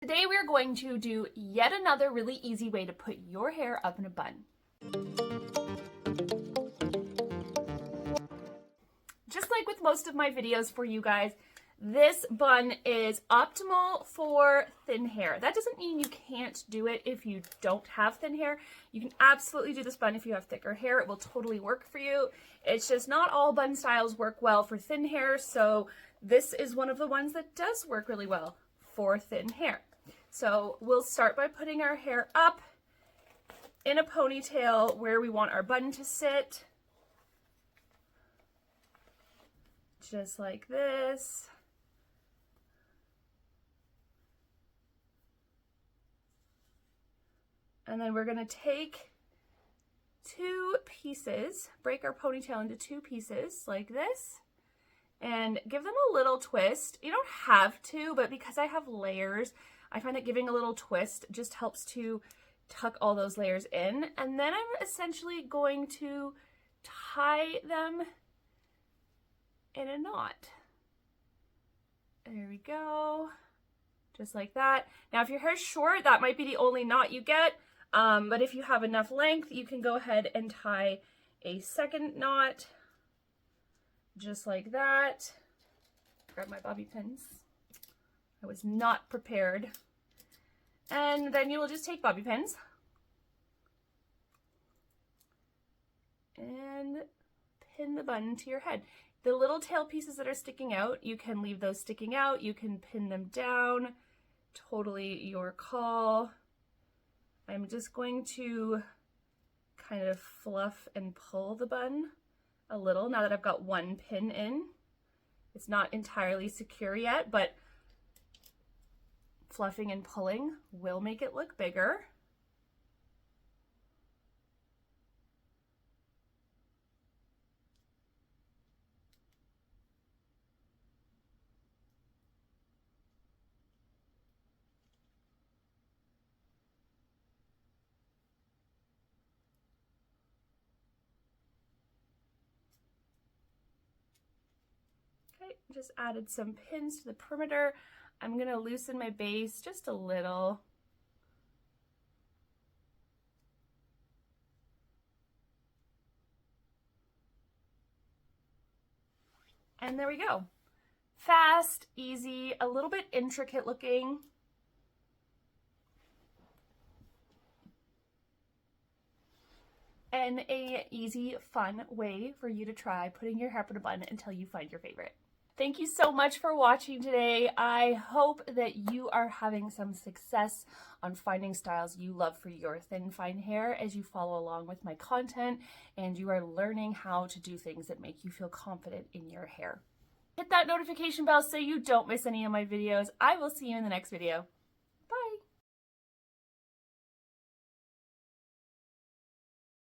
Today we're going to do yet another really easy way to put your hair up in a bun. Just like with most of my videos for you guys, this bun is optimal for thin hair. That doesn't mean you can't do it if you don't have thin hair. You can absolutely do this bun if you have thicker hair. It will totally work for you. It's just not all bun styles work well for thin hair, so this is one of the ones that does work really well for thin hair. So we'll start by putting our hair up in a ponytail where we want our bun to sit. Just like this. And then we're going to take two pieces, break our ponytail into two pieces like this, and give them a little twist. You don't have to, but because I have layers, I find that giving a little twist just helps to tuck all those layers in. And then I'm essentially going to tie them in a knot. There we go. Just like that. Now, if your hair's short, that might be the only knot you get. But if you have enough length, you can go ahead and tie a second knot. Just like that. Grab my bobby pins. I was not prepared. And then you will just take bobby pins and pin the bun to your head. The little tail pieces that are sticking out, you can leave those sticking out. You can pin them down. Totally your call. I'm just going to kind of fluff and pull the bun a little now that I've got one pin in. It's not entirely secure yet, but fluffing and pulling will make it look bigger. Okay, just added some pins to the perimeter. I'm going to loosen my base just a little. And there we go. Fast, easy, a little bit intricate looking. And a easy, fun way for you to try putting your hair up in a bun until you find your favorite. Thank you so much for watching today. I hope that you are having some success on finding styles you love for your thin, fine hair as you follow along with my content and you are learning how to do things that make you feel confident in your hair. Hit that notification bell so you don't miss any of my videos. I will see you in the next video.